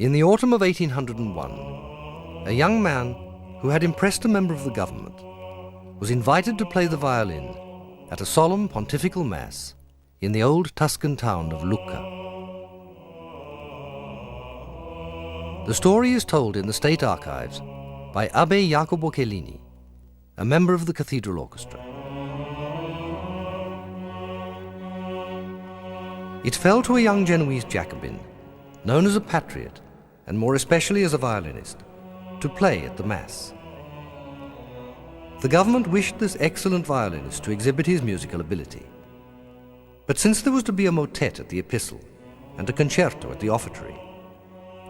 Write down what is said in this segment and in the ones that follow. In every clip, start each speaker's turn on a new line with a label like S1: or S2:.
S1: In the autumn of 1801, a young man who had impressed a member of the government was invited to play the violin at a solemn pontifical mass in the old Tuscan town of Lucca. The story is told in the state archives by Abbe Jacopo Cellini, a member of the cathedral orchestra. It fell to a young Genoese Jacobin, known as a patriot, and more especially as a violinist, to play at the Mass. The government wished this excellent violinist to exhibit his musical ability. But since there was to be a motet at the Epistle and a concerto at the offertory,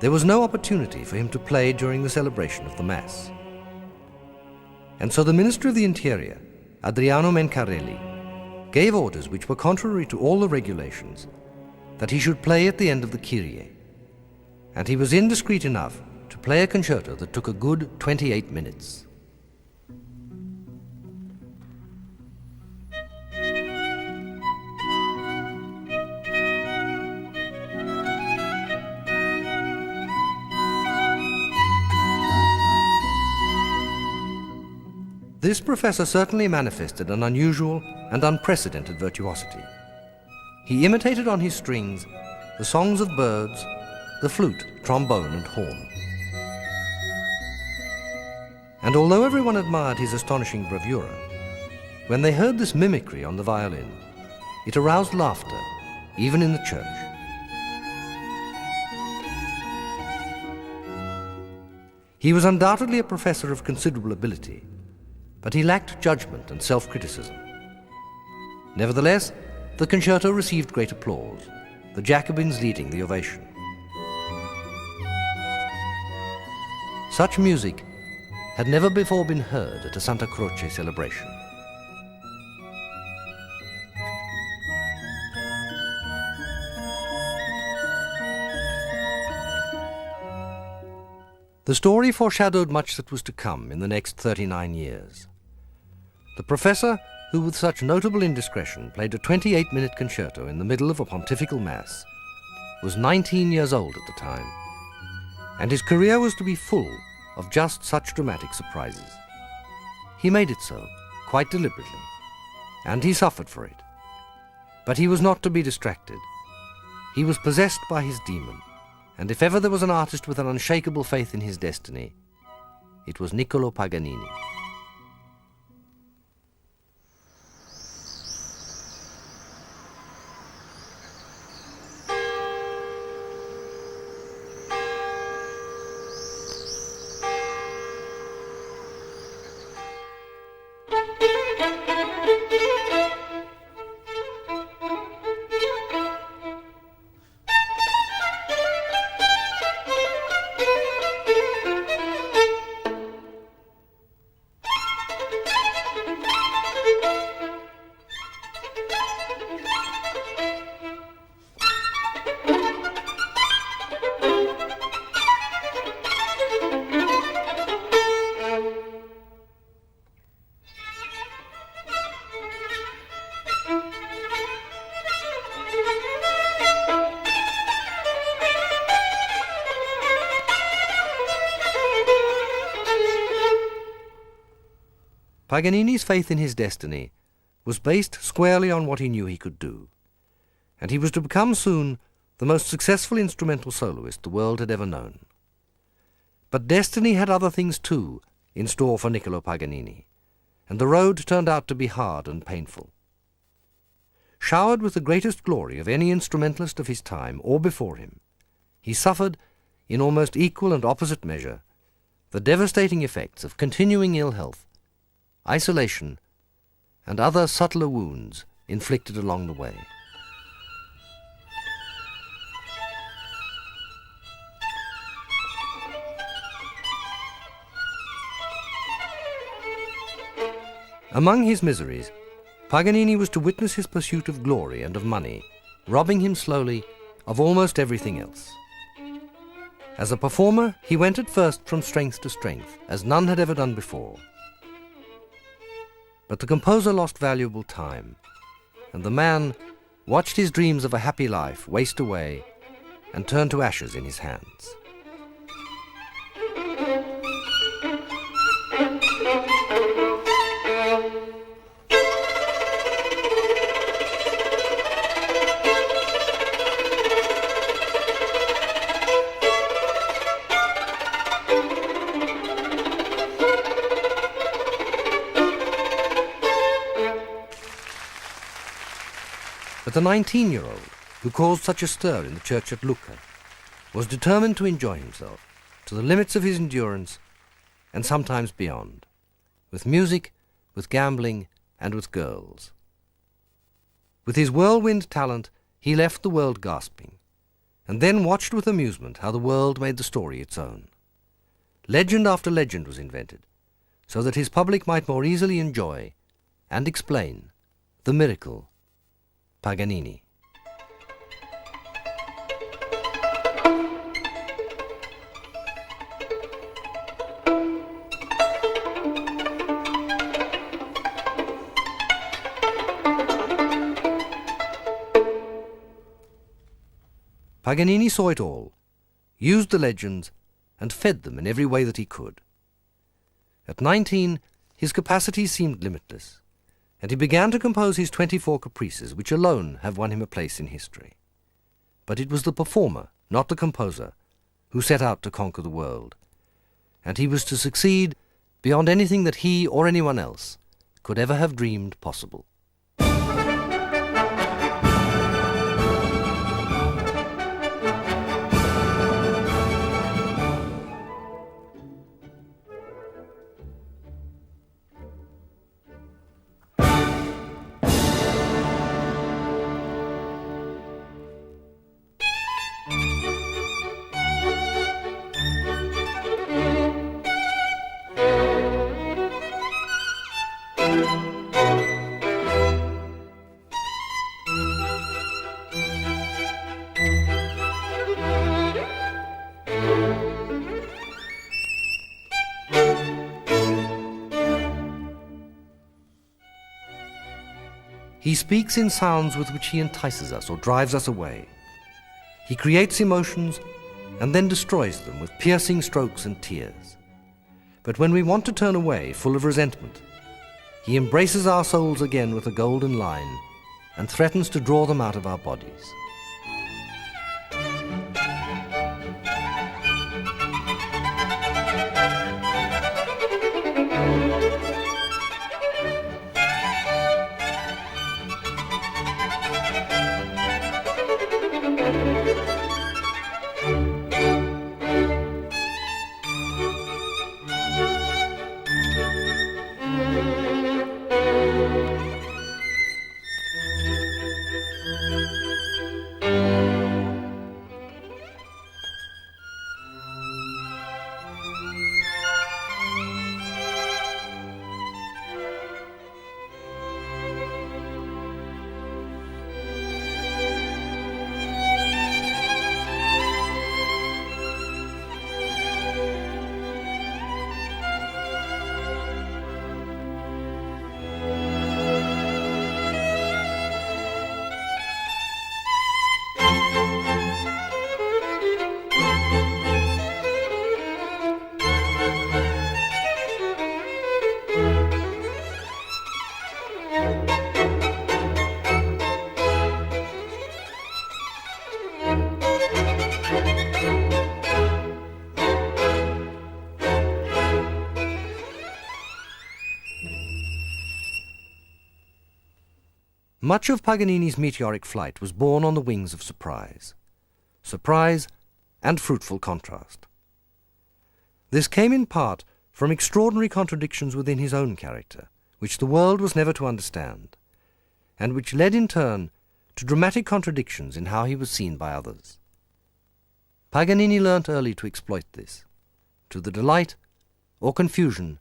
S1: there was no opportunity for him to play during the celebration of the Mass. And so the Minister of the Interior, Adriano Mencarelli, gave orders which were contrary to all the regulations that he should play at the end of the Kyrie. And he was indiscreet enough to play a concerto that took a good 28 minutes. This professor certainly manifested an unusual and unprecedented virtuosity. He imitated on his strings the songs of birds, the flute, trombone, and horn. And although everyone admired his astonishing bravura, when they heard this mimicry on the violin, it aroused laughter, even in the church. He was undoubtedly a professor of considerable ability, but he lacked judgment and self-criticism. Nevertheless, the concerto received great applause, the Jacobins leading the ovation. Such music had never before been heard at a Santa Croce celebration. The story foreshadowed much that was to come in the next 39 years. The professor, who with such notable indiscretion played a 28-minute concerto in the middle of a pontifical mass, was 19 years old at the time, and his career was to be full of just such dramatic surprises. He made it so, quite deliberately, and he suffered for it. But he was not to be distracted. He was possessed by his demon, and if ever there was an artist with an unshakable faith in his destiny, it was Nicolò Paganini. Paganini's faith in his destiny was based squarely on what he knew he could do, and he was to become soon the most successful instrumental soloist the world had ever known. But destiny had other things too in store for Nicolò Paganini, and the road turned out to be hard and painful. Showered with the greatest glory of any instrumentalist of his time or before him, he suffered, in almost equal and opposite measure, the devastating effects of continuing ill health, isolation, and other subtler wounds inflicted along the way. Among his miseries, Paganini was to witness his pursuit of glory and of money, robbing him slowly of almost everything else. As a performer, he went at first from strength to strength, as none had ever done before. But the composer lost valuable time, and the man watched his dreams of a happy life waste away and turn to ashes in his hands. But the 19-year-old, who caused such a stir in the church at Lucca, was determined to enjoy himself to the limits of his endurance and sometimes beyond, with music, with gambling, and with girls. With his whirlwind talent, he left the world gasping, and then watched with amusement how the world made the story its own. Legend after legend was invented, so that his public might more easily enjoy and explain the miracle Paganini. Paganini saw it all, used the legends, and fed them in every way that he could. At 19, his capacities seemed limitless, and he began to compose his 24 Caprices, which alone have won him a place in history. But it was the performer, not the composer, who set out to conquer the world, and he was to succeed beyond anything that he or anyone else could ever have dreamed possible. He speaks in sounds with which he entices us or drives us away. He creates emotions and then destroys them with piercing strokes and tears. But when we want to turn away, full of resentment, he embraces our souls again with a golden line and threatens to draw them out of our bodies. Much of Paganini's meteoric flight was born on the wings of surprise. Surprise and fruitful contrast. This came in part from extraordinary contradictions within his own character, which the world was never to understand, and which led in turn to dramatic contradictions in how he was seen by others. Paganini learnt early to exploit this, to the delight or confusion,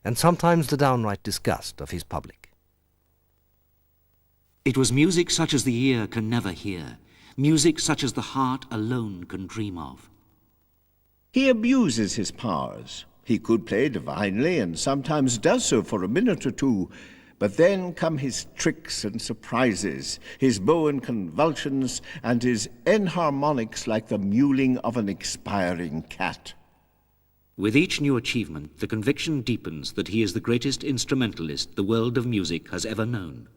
S1: and sometimes the downright disgust of his public.
S2: It was music such as the ear can never hear, music such as the heart alone can dream of.
S3: He abuses his powers. He could play divinely, and sometimes does so for a minute or two, but then come his tricks and surprises, his Bowen convulsions, and his enharmonics like the mewling of an expiring cat.
S2: With each new achievement, the conviction deepens that he is the greatest instrumentalist the world of music has ever known.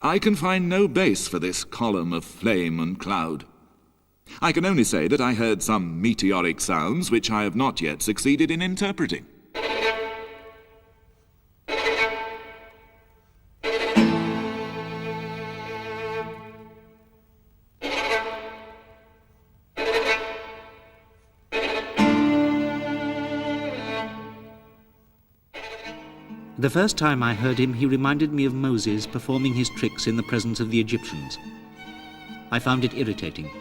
S4: I can find no base for this column of flame and cloud. I can only say that I heard some meteoric sounds which I have not yet succeeded in interpreting.
S2: The first time I heard him, he reminded me of Moses performing his tricks in the presence of the Egyptians. I found it irritating.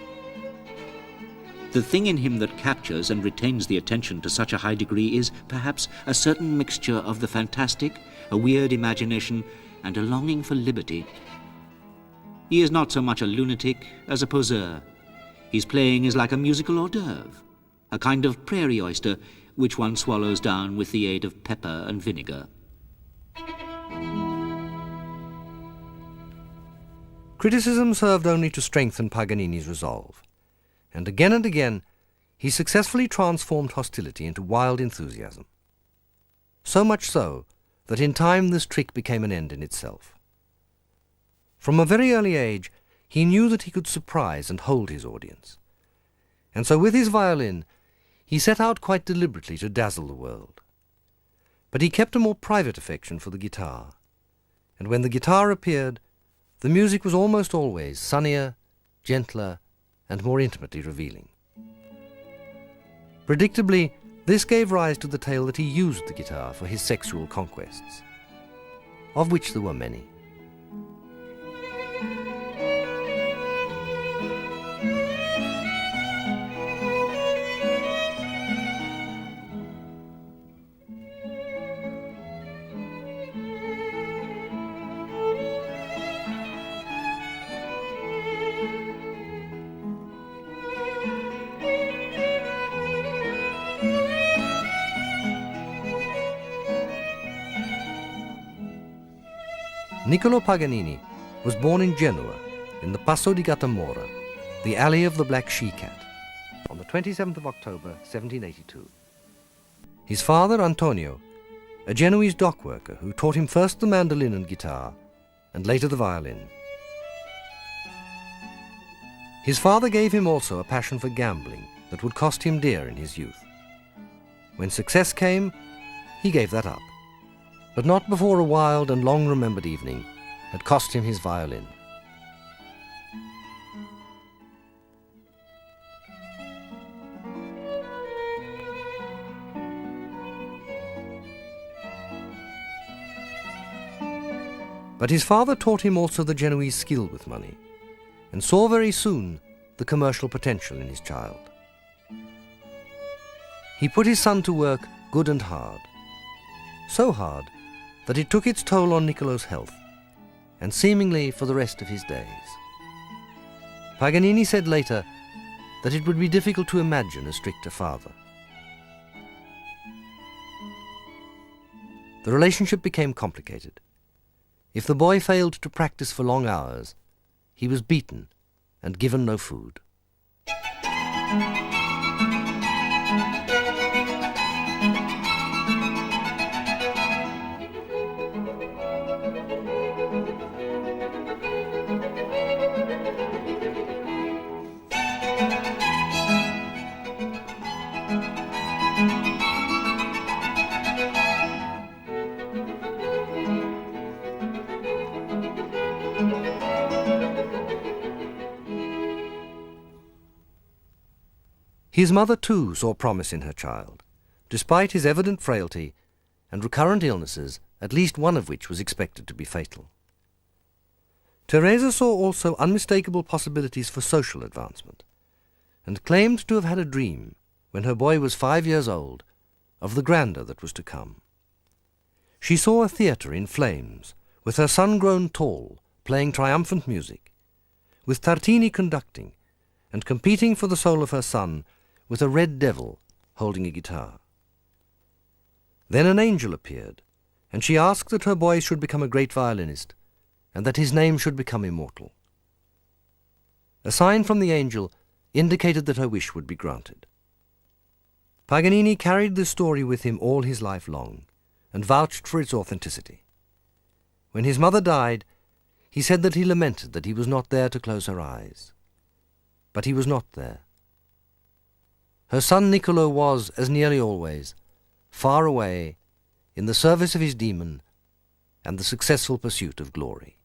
S2: The thing in him that captures and retains the attention to such a high degree is, perhaps, a certain mixture of the fantastic, a weird imagination, and a longing for liberty. He is not so much a lunatic as a poseur. His playing is like a musical hors d'oeuvre, a kind of prairie oyster which one swallows down with the aid of pepper and vinegar.
S1: Criticism served only to strengthen Paganini's resolve, and again he successfully transformed hostility into wild enthusiasm. So much so that in time this trick became an end in itself. From a very early age, he knew that he could surprise and hold his audience, and so with his violin he set out quite deliberately to dazzle the world. But he kept a more private affection for the guitar, and when the guitar appeared, the music was almost always sunnier, gentler, and more intimately revealing. Predictably, this gave rise to the tale that he used the guitar for his sexual conquests, of which there were many. Nicolò Paganini was born in Genoa, in the Passo di Gattamora, the alley of the Black She-Cat, on the 27th of October, 1782. His father, Antonio, a Genoese dockworker who taught him first the mandolin and guitar, and later the violin. His father gave him also a passion for gambling that would cost him dear in his youth. When success came, he gave that up, but not before a wild and long-remembered evening had cost him his violin. But his father taught him also the Genoese skill with money, and saw very soon the commercial potential in his child. He put his son to work good and hard, so hard that it took its toll on Niccolò's health, and seemingly for the rest of his days. Paganini said later that it would be difficult to imagine a stricter father. The relationship became complicated. If the boy failed to practice for long hours, he was beaten and given no food. His mother too saw promise in her child, despite his evident frailty and recurrent illnesses, at least one of which was expected to be fatal. Teresa saw also unmistakable possibilities for social advancement, and claimed to have had a dream, when her boy was 5 years old, of the grandeur that was to come. She saw a theatre in flames, with her son grown tall, playing triumphant music, with Tartini conducting, and competing for the soul of her son with a red devil holding a guitar. Then an angel appeared, and she asked that her boy should become a great violinist, and that his name should become immortal. A sign from the angel indicated that her wish would be granted. Paganini carried this story with him all his life long, and vouched for its authenticity. When his mother died, he said that he lamented that he was not there to close her eyes. But he was not there. Her son Niccolò was, as nearly always, far away, in the service of his demon and the successful pursuit of glory.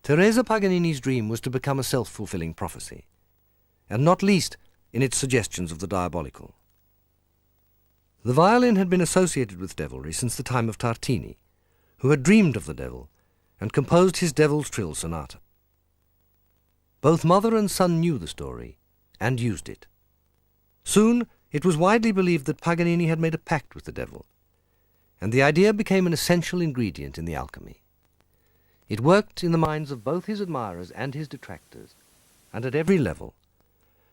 S1: Teresa Paganini's dream was to become a self-fulfilling prophecy, and not least in its suggestions of the diabolical. The violin had been associated with devilry since the time of Tartini, who had dreamed of the devil and composed his Devil's Trill Sonata. Both mother and son knew the story and used it. Soon it was widely believed that Paganini had made a pact with the devil, and the idea became an essential ingredient in the alchemy. It worked in the minds of both his admirers and his detractors, and at every level,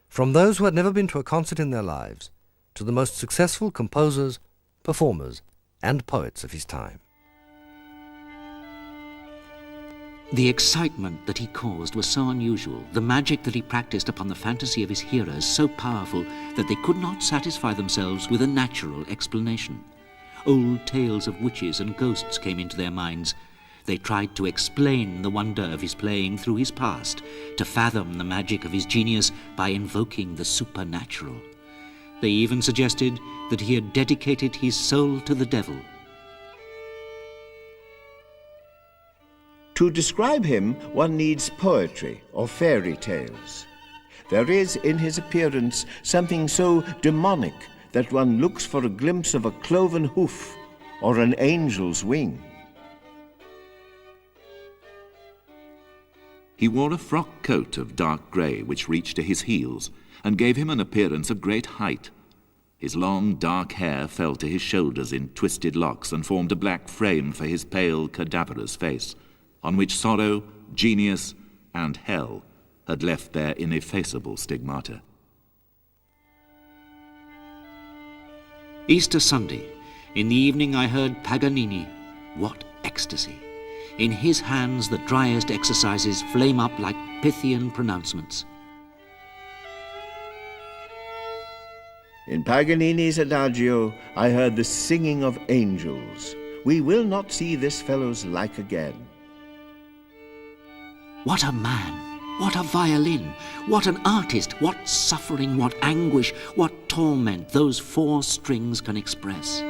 S1: from those who had never been to a concert in their lives to the most successful composers, performers, and poets of his time.
S2: The excitement that he caused was so unusual, the magic that he practiced upon the fantasy of his hearers so powerful that they could not satisfy themselves with a natural explanation. Old tales of witches and ghosts came into their minds. They tried to explain the wonder of his playing through his past, to fathom the magic of his genius by invoking the supernatural. They even suggested that he had dedicated his soul to the devil.
S3: To describe him, one needs poetry or fairy tales. There is in his appearance something so demonic that one looks for a glimpse of a cloven hoof or an angel's wing.
S4: He wore a frock coat of dark grey which reached to his heels and gave him an appearance of great height. His long dark hair fell to his shoulders in twisted locks and formed a black frame for his pale, cadaverous face, on which sorrow, genius, and hell had left their ineffaceable stigmata.
S2: Easter Sunday, in the evening I heard Paganini. What ecstasy! In his hands the driest exercises flame up like Pythian pronouncements.
S3: In Paganini's Adagio, I heard the singing of angels. We will not see this fellow's like again.
S2: What a man! What a violin! What an artist! What suffering, what anguish, what torment those 4 strings can express.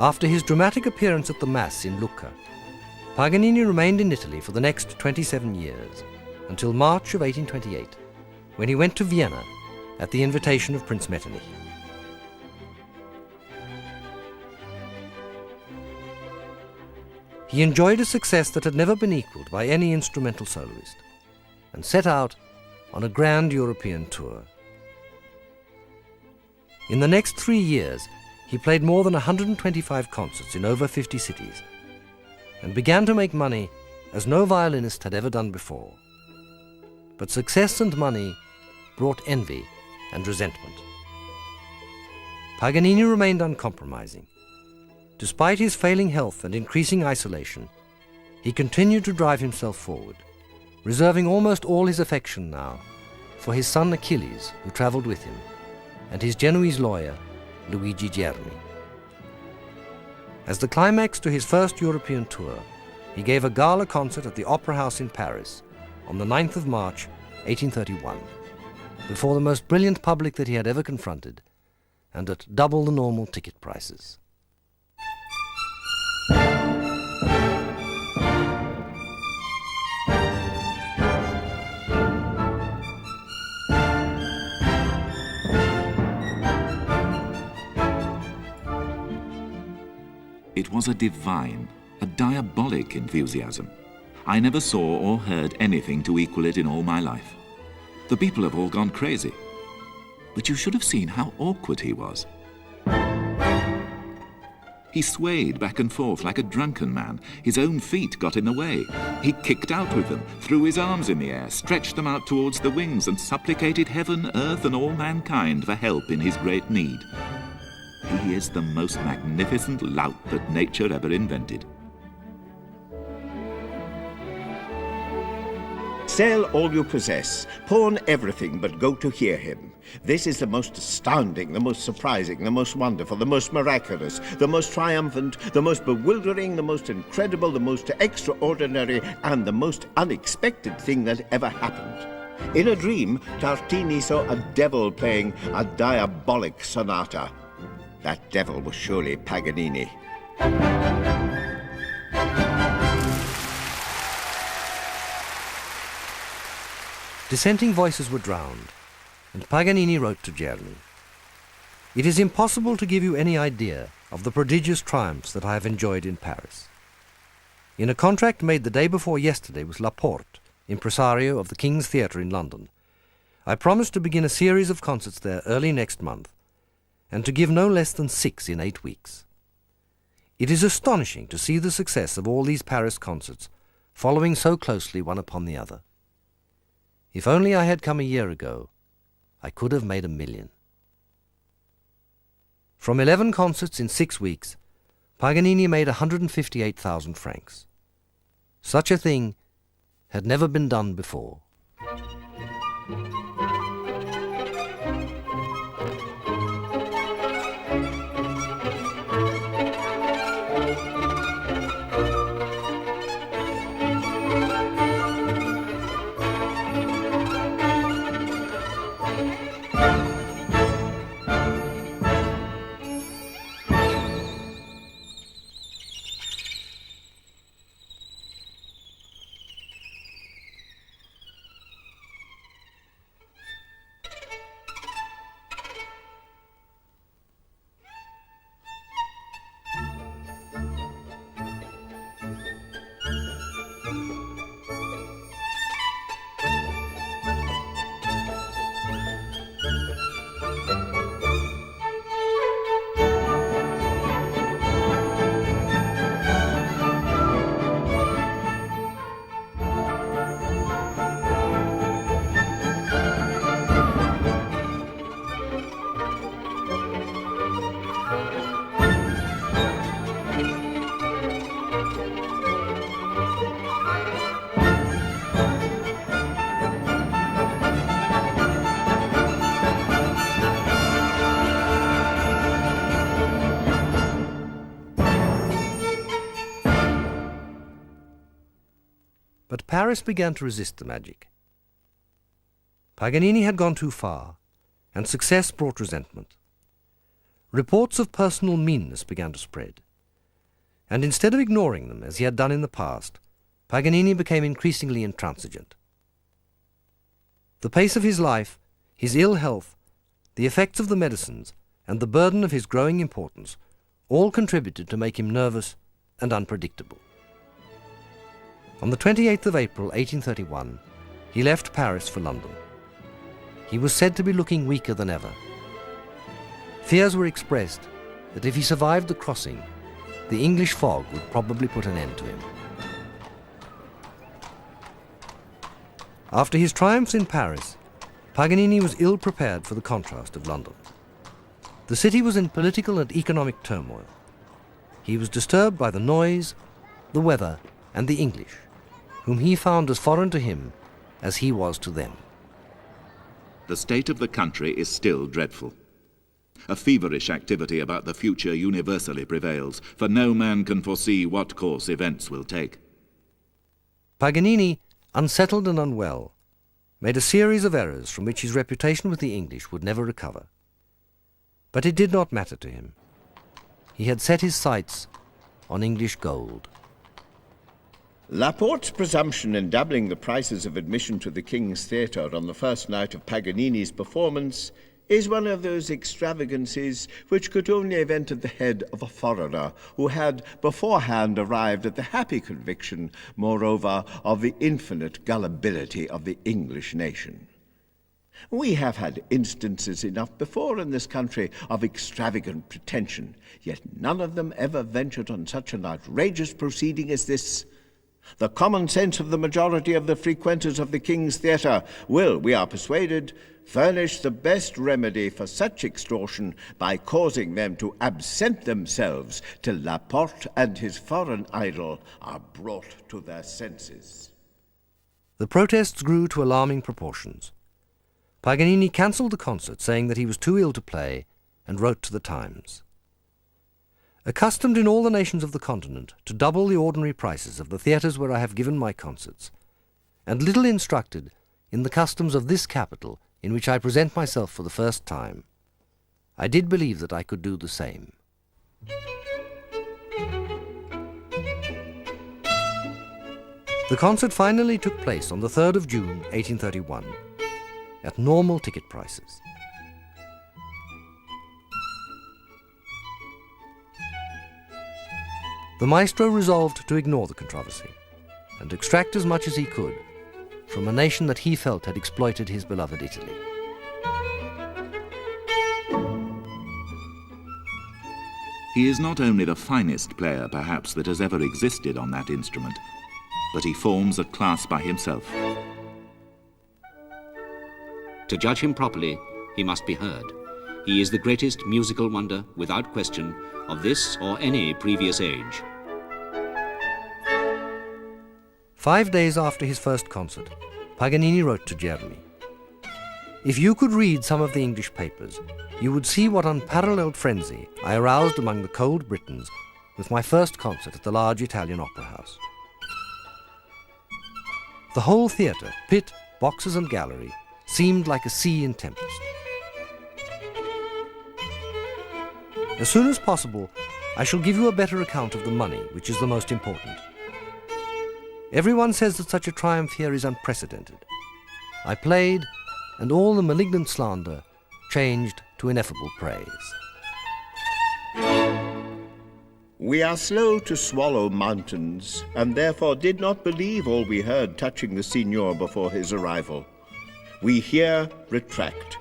S1: After his dramatic appearance at the Mass in Lucca, Paganini remained in Italy for the next 27 years, until March of 1828, when he went to Vienna at the invitation of Prince Metternich. He enjoyed a success that had never been equaled by any instrumental soloist, and set out on a grand European tour. In the next 3 years, he played more than 125 concerts in over 50 cities, and began to make money as no violinist had ever done before. But success and money brought envy and resentment. Paganini remained uncompromising. Despite his failing health and increasing isolation, he continued to drive himself forward, reserving almost all his affection now for his son Achilles, who traveled with him, and his Genoese lawyer, Luigi Germi. As the climax to his first European tour, he gave a gala concert at the Opera House in Paris on the 9th of March, 1831, before the most brilliant public that he had ever confronted, and at double the normal ticket prices.
S4: It was a divine, a diabolic enthusiasm. I never saw or heard anything to equal it in all my life. The people have all gone crazy. But you should have seen how awkward he was. He swayed back and forth like a drunken man. His own feet got in the way. He kicked out with them, threw his arms in the air, stretched them out towards the wings, and supplicated heaven, earth, and all mankind for help in his great need. He is the most magnificent lout that nature ever invented.
S3: Sell all you possess, pawn everything but go to hear him. This is the most astounding, the most surprising, the most wonderful, the most miraculous, the most triumphant, the most bewildering, the most incredible, the most extraordinary, and the most unexpected thing that ever happened. In a dream, Tartini saw a devil playing a diabolic sonata. That devil was surely Paganini.
S1: Dissenting voices were drowned, and Paganini wrote to Germi. It is impossible to give you any idea of the prodigious triumphs that I have enjoyed in Paris. In a contract made the day before yesterday with Laporte, impresario of the King's Theatre in London, I promised to begin a series of concerts there early next month, and to give no less than 6 in 8 weeks. It is astonishing to see the success of all these Paris concerts, following so closely one upon the other. If only I had come a year ago, I could have made $1 million. From 11 concerts in 6 weeks, Paganini made 158,000 francs. Such a thing had never been done before. But Paris began to resist the magic. Paganini had gone too far, and success brought resentment. Reports of personal meanness began to spread, and instead of ignoring them as he had done in the past, Paganini became increasingly intransigent. The pace of his life, his ill health, the effects of the medicines, and the burden of his growing importance all contributed to make him nervous and unpredictable. On the 28th of April 1831, he left Paris for London. He was said to be looking weaker than ever. Fears were expressed that if he survived the crossing, the English fog would probably put an end to him. After his triumphs in Paris, Paganini was ill prepared for the contrast of London. The city was in political and economic turmoil. He was disturbed by the noise, the weather, and the English, whom he found as foreign to him as he was to them.
S4: The state of the country is still dreadful. A feverish activity about the future universally prevails, for no man can foresee what course events will take.
S1: Paganini, unsettled and unwell, made a series of errors from which his reputation with the English would never recover. But it did not matter to him. He had set his sights on English gold.
S3: Laporte's presumption in doubling the prices of admission to the King's Theatre on the first night of Paganini's performance is one of those extravagancies which could only have entered the head of a foreigner who had beforehand arrived at the happy conviction, moreover, of the infinite gullibility of the English nation. We have had instances enough before in this country of extravagant pretension, yet none of them ever ventured on such an outrageous proceeding as this. The common sense of the majority of the frequenters of the King's Theatre will, we are persuaded, furnish the best remedy for such extortion by causing them to absent themselves till Laporte and his foreign idol are brought to their senses.
S1: The protests grew to alarming proportions. Paganini cancelled the concert, saying that he was too ill to play, and wrote to the Times. Accustomed in all the nations of the continent to double the ordinary prices of the theatres where I have given my concerts, and little instructed in the customs of this capital in which I present myself for the first time, I did believe that I could do the same. The concert finally took place on the 3rd of June, 1831, at normal ticket prices. The maestro resolved to ignore the controversy and extract as much as he could from a nation that he felt had exploited his beloved Italy.
S4: He is not only the finest player, perhaps, that has ever existed on that instrument, but he forms a class by himself.
S2: To judge him properly, he must be heard. He is the greatest musical wonder, without question, of this or any previous age.
S1: 5 days after his first concert, Paganini wrote to Germi, "If you could read some of the English papers, you would see what unparalleled frenzy I aroused among the cold Britons with my first concert at the large Italian opera house. The whole theatre, pit, boxes and gallery, seemed like a sea in tempest. As soon as possible, I shall give you a better account of the money, which is the most important. Everyone says that such a triumph here is unprecedented. I played, and all the malignant slander changed to ineffable praise."
S3: We are slow to swallow mountains, and therefore did not believe all we heard touching the signor before his arrival. We here retract.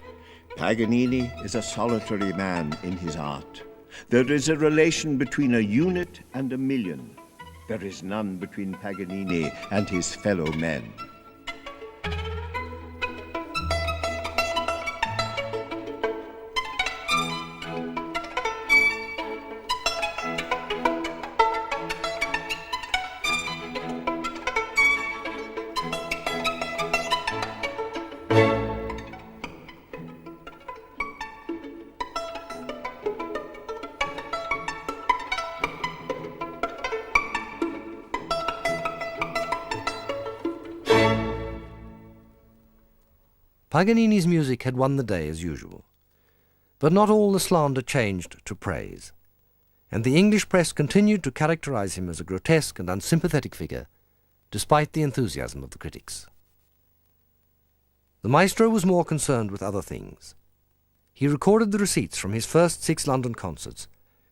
S3: Paganini is a solitary man in his art. There is a relation between a unit and a million. There is none between Paganini and his fellow men.
S1: Paganini's music had won the day as usual, but not all the slander changed to praise, and the English press continued to characterize him as a grotesque and unsympathetic figure, despite the enthusiasm of the critics. The maestro was more concerned with other things. He recorded the receipts from his first 6 London concerts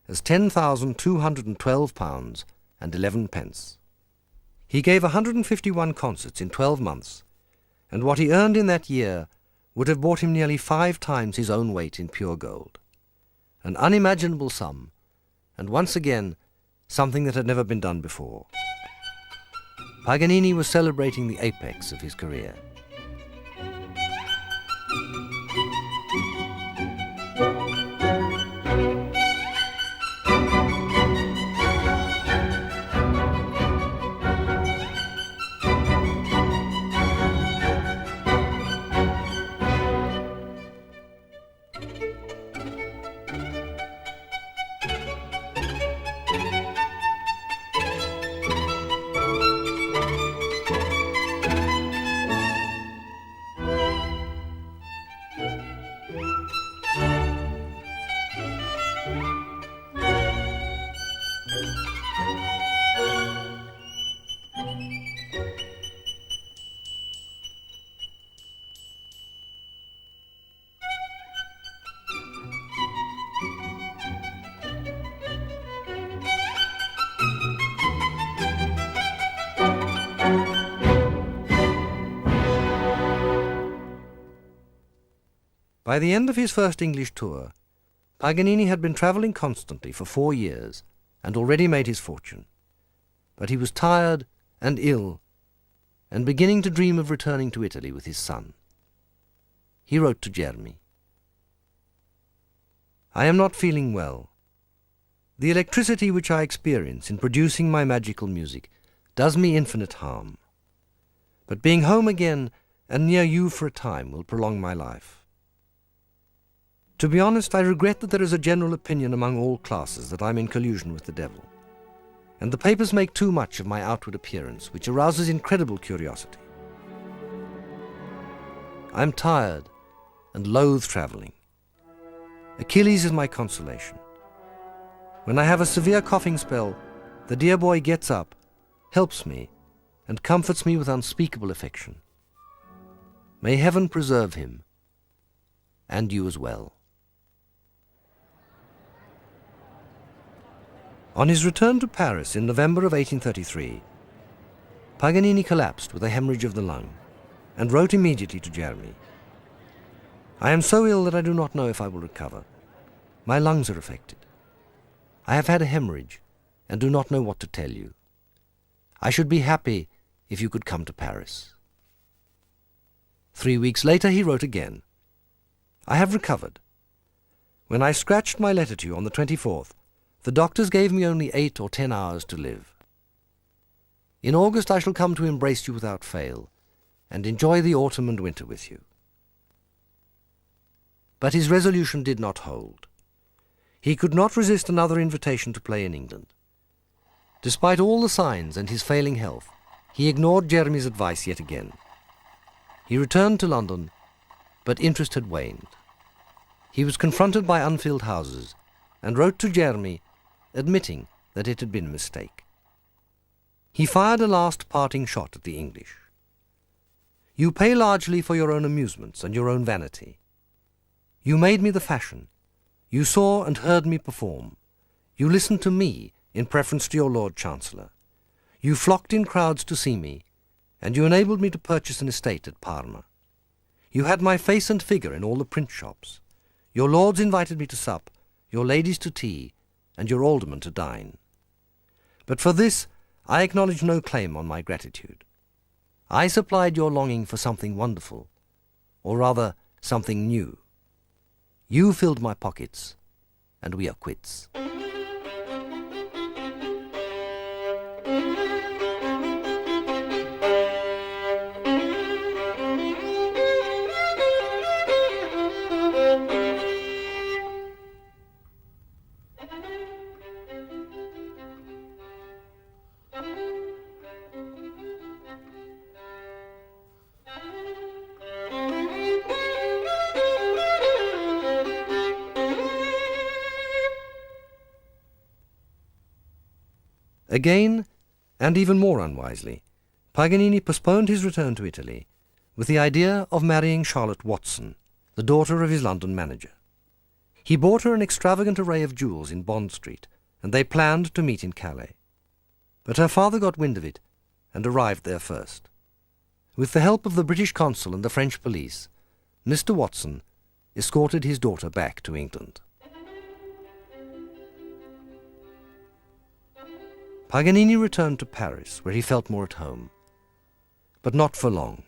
S1: as £10,212 and 11 pence. He gave 151 concerts in 12 months, and what he earned in that year would have bought him nearly 5 times his own weight in pure gold. An unimaginable sum, and once again, something that had never been done before. Paganini was celebrating the apex of his career. By the end of his first English tour, Paganini had been travelling constantly for 4 years and already made his fortune. But he was tired and ill and beginning to dream of returning to Italy with his son. He wrote to Germi, "I am not feeling well. The electricity which I experience in producing my magical music does me infinite harm. but being home again and near you for a time will prolong my life. To be honest, I regret that there is a general opinion among all classes that I'm in collusion with the devil, and the papers make too much of my outward appearance, which arouses incredible curiosity. I'm tired and loathe travelling. Achilles is my consolation. When I have a severe coughing spell, the dear boy gets up, helps me, and comforts me with unspeakable affection. May heaven preserve him, and you as well. On his return to Paris in November of 1833, Paganini collapsed with a hemorrhage of the lung and wrote immediately to Jeremy. I am so ill that I do not know if I will recover. My lungs are affected. I have had a hemorrhage and do not know what to tell you. I should be happy if you could come to Paris. 3 weeks later he wrote again. I have recovered. When I scratched my letter to you on the 24th, the doctors gave me only 8 or 10 hours to live. In August I shall come to embrace you without fail and enjoy the autumn and winter with you. But his resolution did not hold. He could not resist another invitation to play in England. Despite all the signs and his failing health, he ignored Jeremy's advice yet again. He returned to London, but interest had waned. He was confronted by unfilled houses and wrote to Jeremy, admitting that it had been a mistake. He fired a last parting shot at the English. You pay largely for your own amusements and your own vanity. You made me the fashion. You saw and heard me perform. You listened to me in preference to your Lord Chancellor. You flocked in crowds to see me, and you enabled me to purchase an estate at Parma. You had my face and figure in all the print shops. Your lords invited me to sup, your ladies to tea, and your aldermen to dine. But for this I acknowledge no claim on my gratitude. I supplied your longing for something wonderful, or rather something new. You filled my pockets, and we are quits. Again, and even more unwisely, Paganini postponed his return to Italy with the idea of marrying Charlotte Watson, the daughter of his London manager. He bought her an extravagant array of jewels in Bond Street, and they planned to meet in Calais. But her father got wind of it and arrived there first. With the help of the British consul and the French police, Mr. Watson escorted his daughter back to England. Paganini returned to Paris, where he felt more at home. But not for long.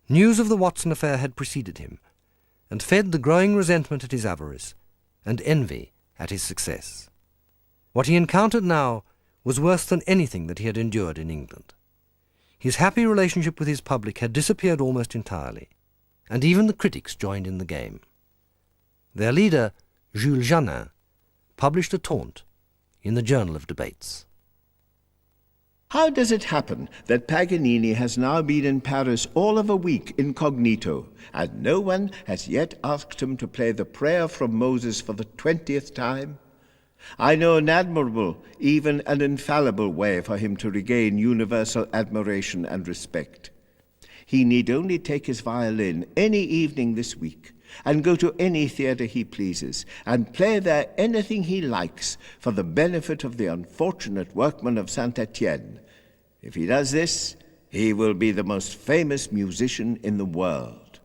S1: News of the Watson affair had preceded him, and fed the growing resentment at his avarice and envy at his success. What he encountered now was worse than anything that he had endured in England. His happy relationship with his public had disappeared almost entirely, and even the critics joined in the game. Their leader, Jules Janin, published a taunt in the Journal of Debates.
S3: How does it happen that Paganini has now been in Paris all of a week incognito, and no one has yet asked him to play the prayer from Moses for the 20th time? I know an admirable, even an infallible way for him to regain universal admiration and respect. He need only take his violin any evening this week and go to any theatre he pleases and play there anything he likes for the benefit of the unfortunate workmen of Saint-Étienne. If he does this, he will be the most famous musician in the world.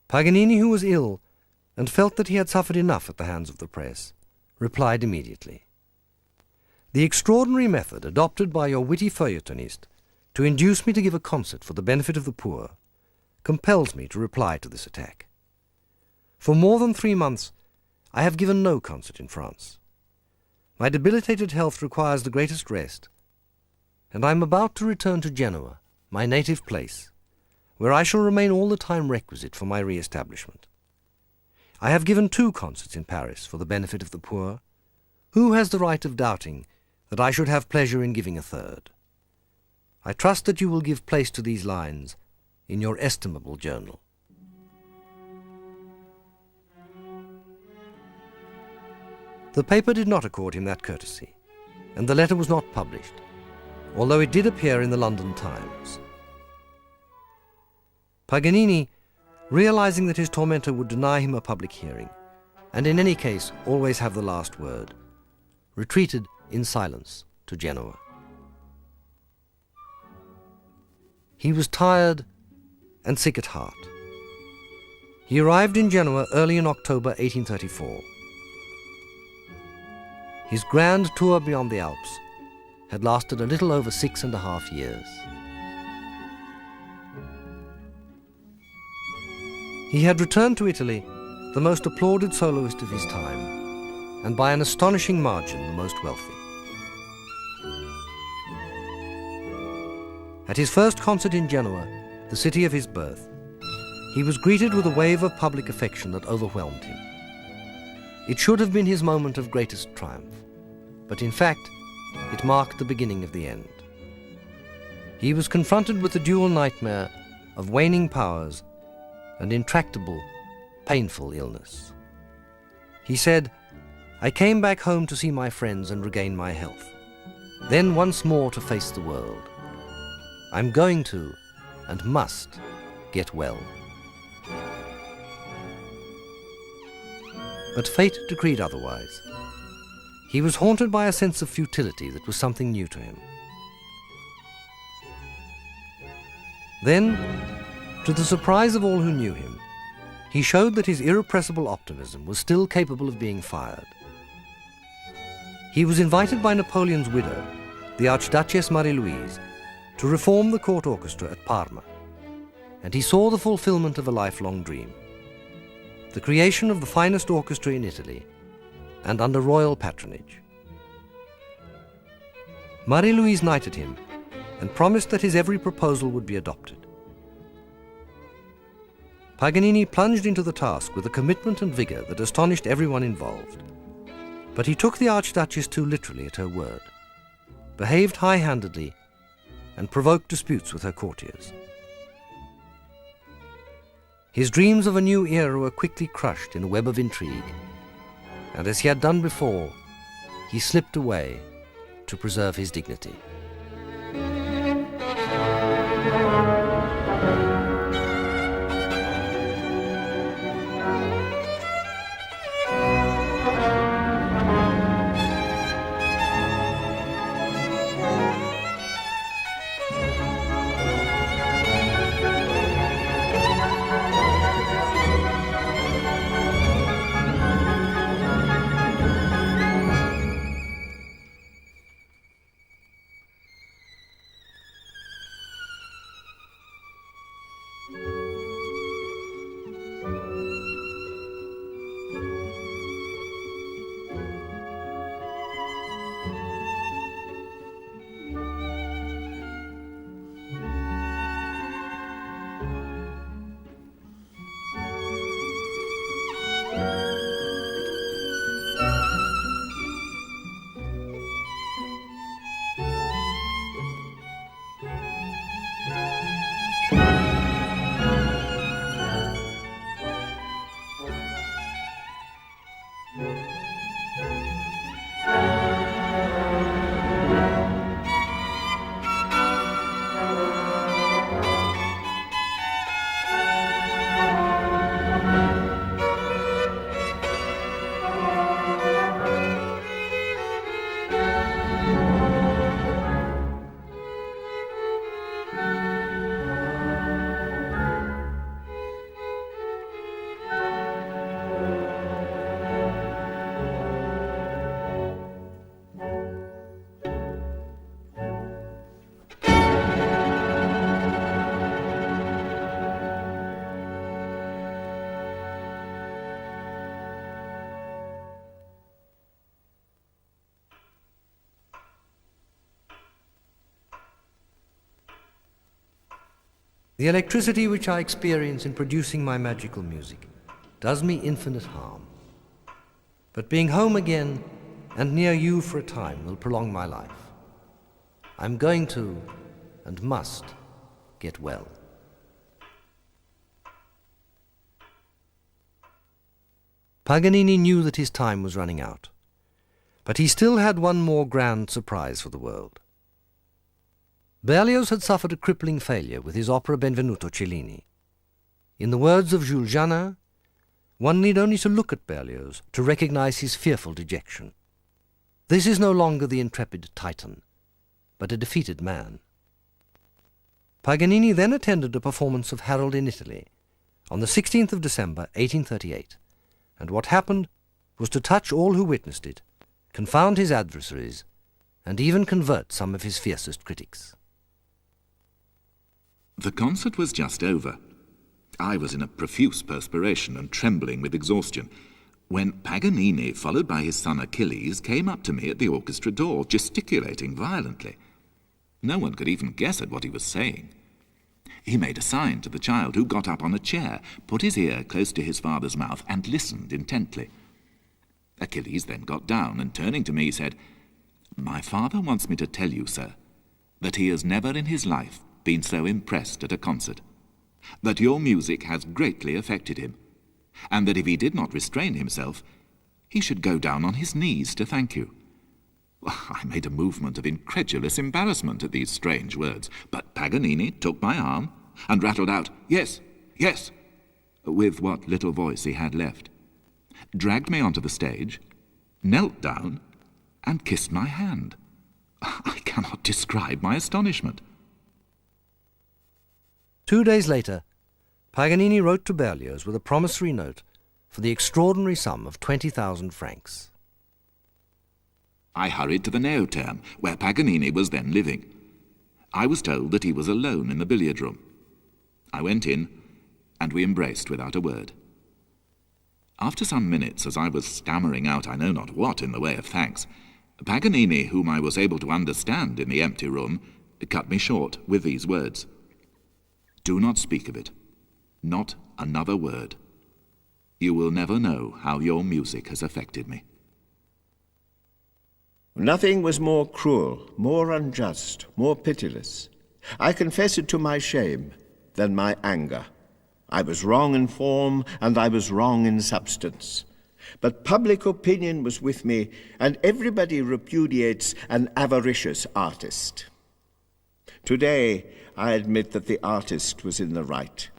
S1: Paganini, who was ill and felt that he had suffered enough at the hands of the press, replied immediately. The extraordinary method adopted by your witty feuilletonist to induce me to give a concert for the benefit of the poor compels me to reply to this attack. For more than 3 months, I have given no concert in France. My debilitated health requires the greatest rest, and I am about to return to Genoa, my native place, where I shall remain all the time requisite for my re-establishment. I have given 2 concerts in Paris for the benefit of the poor. Who has the right of doubting that I should have pleasure in giving a 3rd? I trust that you will give place to these lines in your estimable journal. The paper did not accord him that courtesy, and the letter was not published, although it did appear in the London Times. Paganini, realizing that his tormentor would deny him a public hearing, and in any case always have the last word, retreated in silence to Genoa. He was tired and sick at heart. He arrived in Genoa early in October 1834. His grand tour beyond the Alps had lasted a little over 6.5 years. He had returned to Italy the most applauded soloist of his time, and by an astonishing margin the most wealthy. At his first concert in Genoa, the city of his birth, he was greeted with a wave of public affection that overwhelmed him. It should have been his moment of greatest triumph, but in fact, it marked the beginning of the end. He was confronted with the dual nightmare of waning powers and intractable, painful illness. He said, "I came back home to see my friends and regain my health, then once more to face the world. I'm going to, and must, get well." But fate decreed otherwise. He was haunted by a sense of futility that was something new to him. Then, to the surprise of all who knew him, he showed that his irrepressible optimism was still capable of being fired. He was invited by Napoleon's widow, the Archduchess Marie-Louise, to reform the court orchestra at Parma, and he saw the fulfillment of a lifelong dream, the creation of the finest orchestra in Italy, and under royal patronage. Marie-Louise knighted him and promised that his every proposal would be adopted. Paganini plunged into the task with a commitment and vigor that astonished everyone involved. But he took the Archduchess too literally at her word, behaved high-handedly, and provoked disputes with her courtiers. His dreams of a new era were quickly crushed in a web of intrigue, and as he had done before, he slipped away to preserve his dignity. The electricity which I experience in producing my magical music does me infinite harm. But being home again and near you for a time will prolong my life. I'm going to and must get well. Paganini knew that his time was running out, but he still had one more grand surprise for the world. Berlioz had suffered a crippling failure with his opera Benvenuto Cellini. In the words of Jules Janin, one need only to look at Berlioz to recognize his fearful dejection. This is no longer the intrepid Titan, but a defeated man. Paganini then attended a performance of Harold in Italy on the 16th of December 1838, and what happened was to touch all who witnessed it, confound his adversaries, and even convert some of his fiercest critics.
S4: The concert was just over. I was in a profuse perspiration and trembling with exhaustion, when Paganini, followed by his son Achilles, came up to me at the orchestra door, gesticulating violently. No one could even guess at what he was saying. He made a sign to the child, who got up on a chair, put his ear close to his father's mouth, and listened intently. Achilles then got down, and turning to me said, "My father wants me to tell you, sir, that he has never in his life been so impressed at a concert, that your music has greatly affected him, and that if he did not restrain himself, he should go down on his knees to thank you." I made a movement of incredulous embarrassment at these strange words, but Paganini took my arm and rattled out, "Yes, yes," with what little voice he had left, dragged me onto the stage, knelt down, and kissed my hand. I cannot describe my astonishment.
S1: 2 days later, Paganini wrote to Berlioz with a promissory note for the extraordinary sum of 20,000 francs.
S4: I hurried to the Neoterme, where Paganini was then living. I was told that he was alone in the billiard room. I went in, and we embraced without a word. After some minutes, as I was stammering out I know not what in the way of thanks, Paganini, whom I was able to understand in the empty room, cut me short with these words: "Do not speak of it. Not another word. You will never know how your music has affected me."
S3: Nothing was more cruel, more unjust, more pitiless. I confess it to my shame, than my anger. I was wrong in form, and I was wrong in substance. But public opinion was with me, and everybody repudiates an avaricious artist. Today, I admit that the artist was in the right.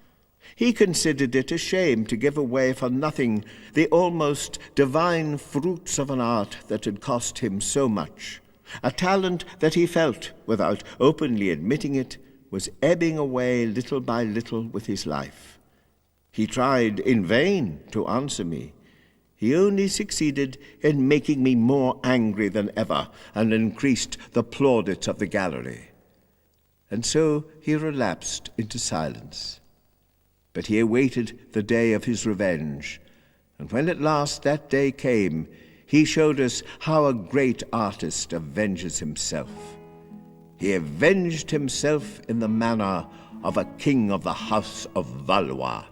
S3: He considered it a shame to give away for nothing the almost divine fruits of an art that had cost him so much, a talent that he felt, without openly admitting it, was ebbing away little by little with his life. He tried in vain to answer me. He only succeeded in making me more angry than ever, and increased the plaudits of the gallery. And so he relapsed into silence. But he awaited the day of his revenge, and when at last that day came, he showed us how a great artist avenges himself. He avenged himself in the manner of a king of the house of Valois.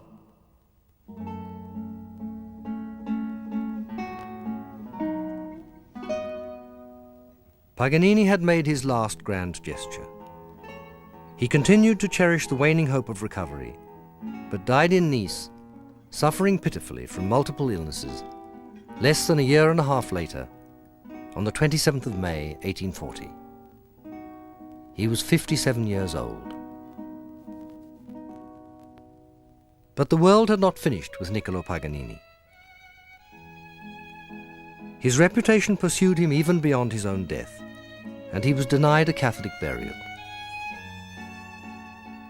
S1: Paganini had made his last grand gesture. He continued to cherish the waning hope of recovery, but died in Nice, suffering pitifully from multiple illnesses, less than a year and a half later, on the 27th of May, 1840. He was 57 years old. But the world had not finished with Nicolò Paganini. His reputation pursued him even beyond his own death, and he was denied a Catholic burial.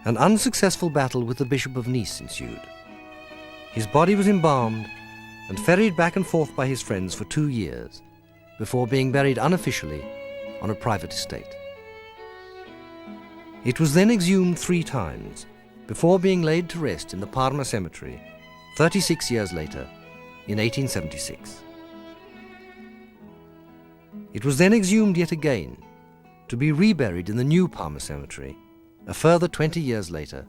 S1: An unsuccessful battle with the Bishop of Nice ensued. His body was embalmed and ferried back and forth by his friends for 2 years before being buried unofficially on a private estate. It was then exhumed 3 times before being laid to rest in the Parma cemetery 36 years later in 1876. It was then exhumed yet again to be reburied in the new Parma cemetery a further 20 years later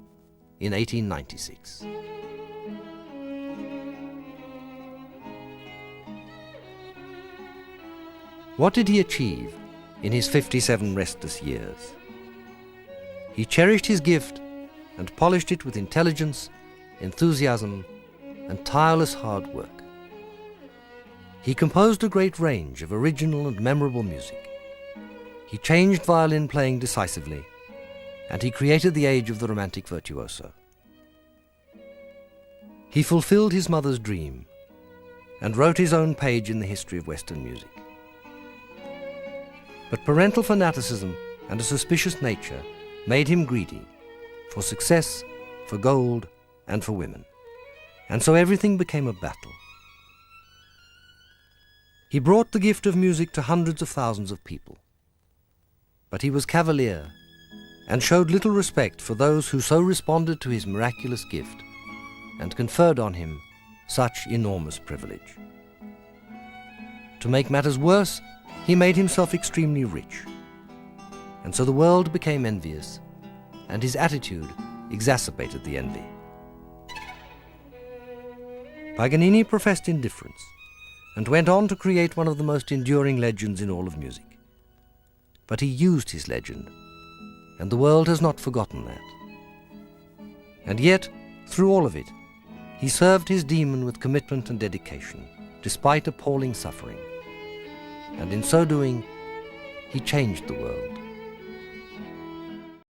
S1: in 1896. What did he achieve in his 57 restless years? He cherished his gift and polished it with intelligence, enthusiasm, and tireless hard work. He composed a great range of original and memorable music. He changed violin playing decisively, and he created the age of the romantic virtuoso. He fulfilled his mother's dream and wrote his own page in the history of Western music. But parental fanaticism and a suspicious nature made him greedy for success, for gold, and for women. And so everything became a battle. He brought the gift of music to hundreds of thousands of people. But he was cavalier and showed little respect for those who so responded to his miraculous gift and conferred on him such enormous privilege. To make matters worse, he made himself extremely rich. And so the world became envious, and his attitude exacerbated the envy. Paganini professed indifference and went on to create one of the most enduring legends in all of music. But he used his legend, and the world has not forgotten that. And yet, through all of it, he served his demon with commitment and dedication, despite appalling suffering. And in so doing, he changed the world.